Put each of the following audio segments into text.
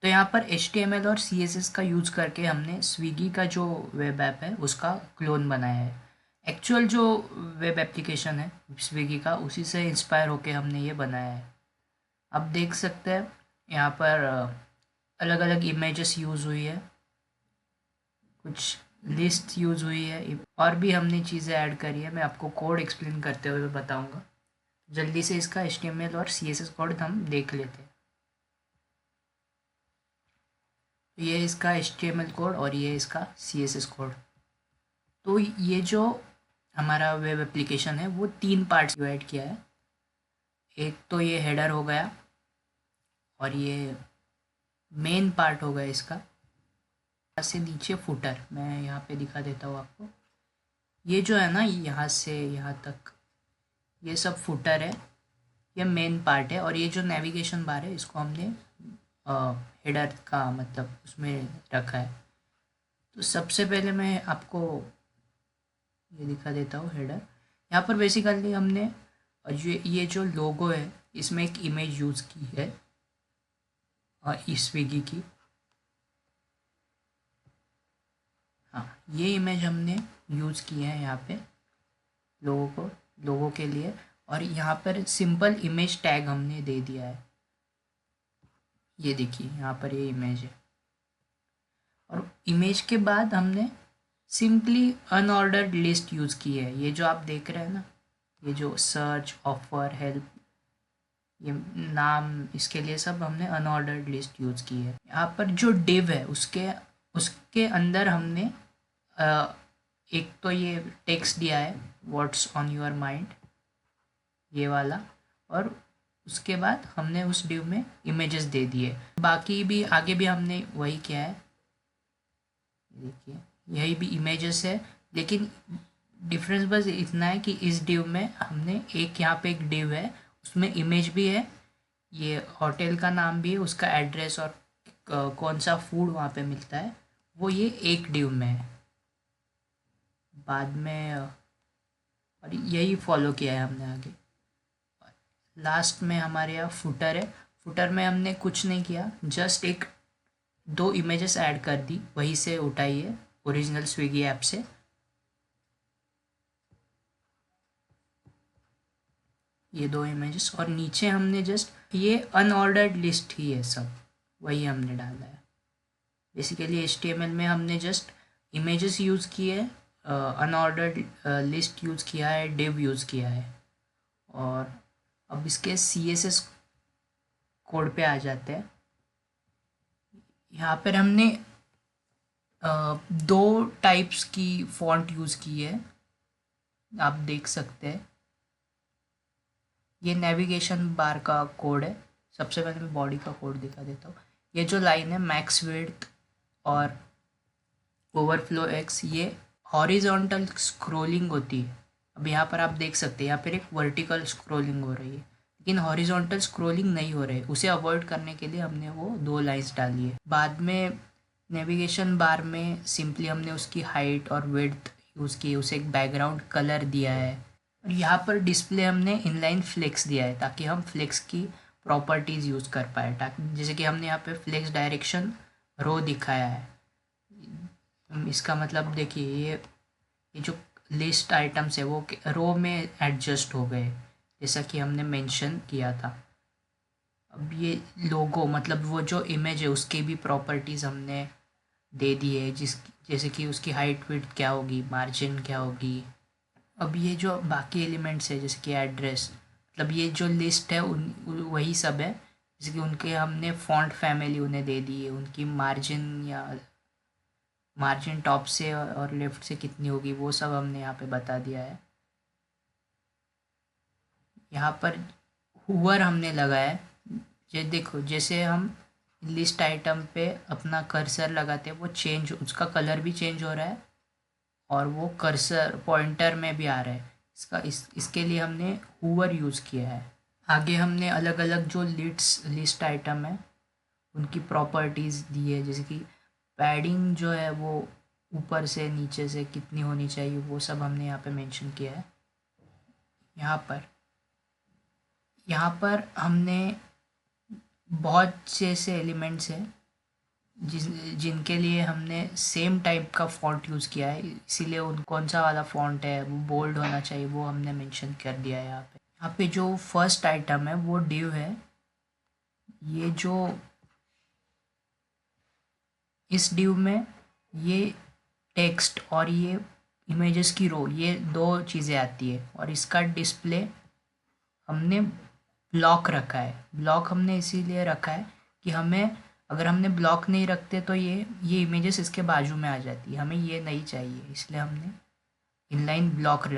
तो यहाँ पर HTML और CSS का यूज़ करके हमने स्विगी का जो वेब ऐप है उसका क्लोन बनाया है। एक्चुअल जो वेब एप्लीकेशन है स्विगी का उसी से इंस्पायर होके हमने ये बनाया है। आप देख सकते हैं यहाँ पर अलग अलग इमेजेस यूज़ हुई है, कुछ लिस्ट यूज़ हुई है और भी हमने चीज़ें ऐड करी है। मैं आपको कोड एक्सप्लेन करते हुए बताऊँगा। जल्दी से इसका HTML और CSS कोड हम देख लेते हैं। ये इसका HTML कोड और ये इसका CSS कोड। तो ये जो हमारा वेब एप्लीकेशन है वो 3 पार्ट्स डिवाइड किया है। एक तो ये हेडर हो गया और ये मेन पार्ट हो गया इसका। यहाँ से नीचे फुटर, मैं यहाँ पे दिखा देता हूँ आपको। ये जो है ना यहाँ से यहाँ तक ये सब फुटर है, ये मेन पार्ट है। और ये जो नेविगेशन बार है इसको हमने हेडर का मतलब उसमें रखा है। तो सबसे पहले मैं आपको ये दिखा देता हूँ हेडर। यहाँ पर बेसिकली हमने ये जो लोगो है इसमें एक इमेज यूज़ की है इस स्विगी की। हाँ, ये इमेज हमने यूज़ की है यहाँ पे लोगों के लिए। और यहाँ पर सिंपल इमेज टैग हमने दे दिया है। ये देखिए यहाँ पर ये इमेज है और इमेज के बाद हमने सिंपली अनऑर्डर्ड लिस्ट यूज़ की है। ये जो आप देख रहे हैं ना, ये जो सर्च, ऑफर, हेल्प, ये नाम, इसके लिए सब हमने अनऑर्डर्ड लिस्ट यूज़ की है। यहाँ पर जो डिव है उसके उसके अंदर हमने अ, एक तो ये टेक्स्ट दिया है व्हाट्स ऑन योर माइंड, ये वाला। और उसके बाद हमने उस डिव में इमेजेस दे दिए। बाकी भी आगे भी हमने वही किया है। देखिए यही भी इमेजेस है, लेकिन डिफरेंस बस इतना है कि इस डिव में हमने एक यहाँ पे एक डिव है उसमें इमेज भी है, ये होटल का नाम भी है, उसका एड्रेस और कौन सा फूड वहाँ पे मिलता है वो ये एक डिव में है। बाद में और यही फॉलो किया है हमने आगे। लास्ट में हमारे यहाँ फुटर है। फुटर में हमने कुछ नहीं किया, जस्ट एक दो इमेजेस ऐड कर दी, वहीं से उठाई है ओरिजिनल स्विगी ऐप से। ये दो इमेजेस और नीचे हमने जस्ट ये अनऑर्डर्ड लिस्ट ही है सब, वही हमने डाला है। बेसिकली HTML में हमने जस्ट इमेजेस यूज़ किए, अनऑर्डर्ड लिस्ट यूज़ किया है, डिव यूज़ किया है। और अब इसके CSS कोड पे आ जाते हैं। यहाँ पर हमने दो टाइप्स की फॉन्ट यूज़ की है, आप देख सकते हैं। ये नेविगेशन बार का कोड है। सबसे पहले मैं बॉडी का कोड दिखा देता हूँ। ये जो लाइन है मैक्स विड्थ और ओवरफ्लो एक्स, ये हॉरिजॉन्टल स्क्रोलिंग होती है। अब यहाँ पर आप देख सकते हैं यहाँ पर एक वर्टिकल स्क्रोलिंग हो रही है, लेकिन हॉरिजॉन्टल स्क्रोलिंग नहीं हो रही है। उसे अवॉइड करने के लिए हमने वो दो लाइंस डाली है। बाद में नेविगेशन बार में सिंपली हमने उसकी हाइट और विड्थ यूज़ की, उसे एक बैकग्राउंड कलर दिया है। और यहाँ पर डिस्प्ले हमने इनलाइन फ्लेक्स दिया है ताकि हम फ्लेक्स की प्रॉपर्टीज़ यूज़ कर पाए, ताकि जैसे कि हमने यहाँ पे फ्लेक्स डायरेक्शन रो दिखाया है। इसका मतलब देखिए ये जो लिस्ट आइटम्स है वो रो में एडजस्ट हो गए, जैसा कि हमने मेंशन किया था। अब ये लोगो मतलब वो जो इमेज है उसकी भी प्रॉपर्टीज़ हमने दे दी है, जैसे कि उसकी हाइट विड्थ क्या होगी, मार्जिन क्या होगी। अब ये जो बाकी एलिमेंट्स है जैसे कि एड्रेस, मतलब ये जो लिस्ट है वही सब है। जैसे कि उनके हमने फॉन्ट फैमिली उन्हें दे दी है, उनकी मार्जिन या मार्जिन टॉप से और लेफ्ट से कितनी होगी वो सब हमने यहाँ पे बता दिया है। यहाँ पर हुवर हमने लगाया है। ये देखो जैसे हम लिस्ट आइटम पे अपना कर्सर लगाते हैं वो चेंज, उसका कलर भी चेंज हो रहा है और वो कर्सर पॉइंटर में भी आ रहा है। इसके लिए हमने हुवर यूज़ किया है। आगे हमने अलग अलग जो लिस्ट आइटम है उनकी प्रॉपर्टीज़ दी है, जैसे कि पैडिंग जो है वो ऊपर से नीचे से कितनी होनी चाहिए वो सब हमने यहाँ पे मेंशन किया है। यहाँ पर हमने बहुत से ऐसे एलिमेंट्स हैं जिस जिनके लिए हमने सेम टाइप का फ़ॉन्ट यूज़ किया है, इसीलिए उन कौन सा वाला फ़ॉन्ट है वो बोल्ड होना चाहिए, वो हमने मेंशन कर दिया है यहाँ पे। यहाँ पे जो फर्स्ट आइटम है वो डिव है। ये जो इस डिव में ये टेक्स्ट और ये इमेजेस की रो, ये दो चीज़ें आती है, और इसका डिस्प्ले हमने ब्लॉक रखा है। ब्लॉक हमने इसीलिए रखा है कि हमें, अगर हमने ब्लॉक नहीं रखते तो ये इमेजेस इसके बाजू में आ जाती है, हमें ये नहीं चाहिए, इसलिए हमने इनलाइन ब्लॉक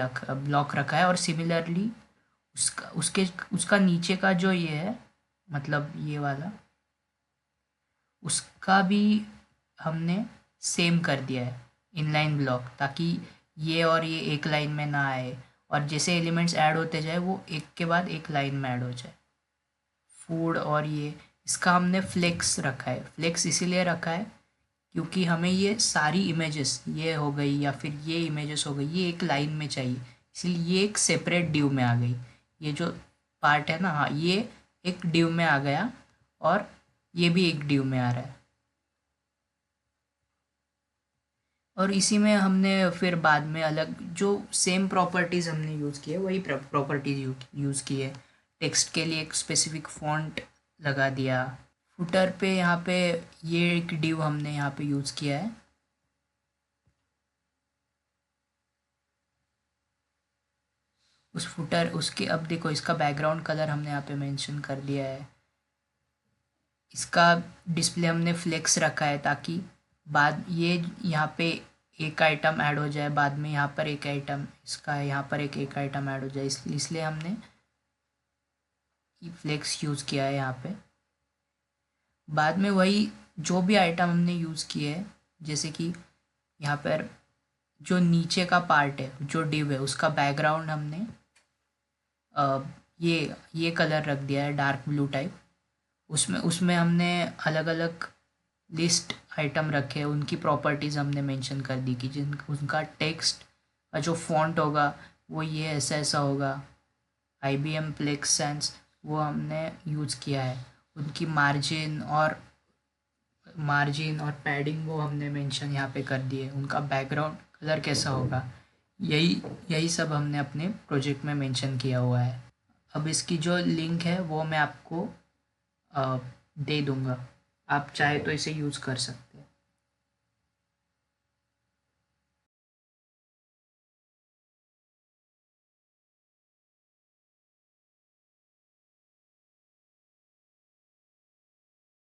रखा है। और सिमिलरली उसका नीचे का जो ये है, मतलब ये वाला, उसका भी हमने सेम कर दिया है इनलाइन ब्लॉक, ताकि ये और ये एक लाइन में ना आए, और जैसे एलिमेंट्स ऐड होते जाए वो एक के बाद एक लाइन में ऐड हो जाए। फूड और ये, इसका हमने फ्लेक्स रखा है। फ्लेक्स इसीलिए रखा है क्योंकि हमें ये सारी इमेजेस, ये हो गई या फिर ये इमेजेस हो गई, ये एक लाइन में चाहिए, इसलिए ये एक सेपरेट डिव में आ गई। ये जो पार्ट है ना, हाँ, ये एक डिव में आ गया, और ये भी एक डिव में आ रहा है। और इसी में हमने फिर बाद में अलग जो सेम प्रॉपर्टीज़ हमने यूज़ की है, वही प्रॉपर्टीज़ यूज़ की है। टेक्स्ट के लिए एक स्पेसिफिक फॉन्ट लगा दिया। फुटर पे यहाँ पे ये एक डिव हमने यहाँ पे यूज़ किया है। उस फुटर उसके, अब देखो इसका बैकग्राउंड कलर हमने यहाँ पे मेंशन कर दिया है। इसका डिस्प्ले हमने फ्लेक्स रखा है ताकि बाद ये यहाँ पे एक आइटम ऐड हो जाए, बाद में यहाँ पर एक आइटम, इसका यहाँ पर एक आइटम ऐड हो जाए, इसलिए हमने फ्लेक्स यूज़ किया है यहाँ पे। बाद में वही जो भी आइटम हमने यूज़ किए है, जैसे कि यहाँ पर जो नीचे का पार्ट है, जो डिव है, उसका बैकग्राउंड हमने ये कलर रख दिया है, डार्क ब्लू टाइप। उसमें उसमें हमने अलग अलग लिस्ट आइटम रखे हैं, उनकी प्रॉपर्टीज़ हमने मेंशन कर दी कि जिन उनका टेक्स्ट का जो फॉन्ट होगा वो ये ऐसा ऐसा होगा। IBM प्लेक्स सेंस वो हमने यूज़ किया है। उनकी मार्जिन और पैडिंग वो हमने मेंशन यहाँ पे कर दिए। उनका बैकग्राउंड कलर कैसा होगा, यही यही सब हमने अपने प्रोजेक्ट में मेंशन किया हुआ है। अब इसकी जो लिंक है वो मैं आपको दे दूँगा, आप चाहे तो इसे यूज़ कर सकते हैं।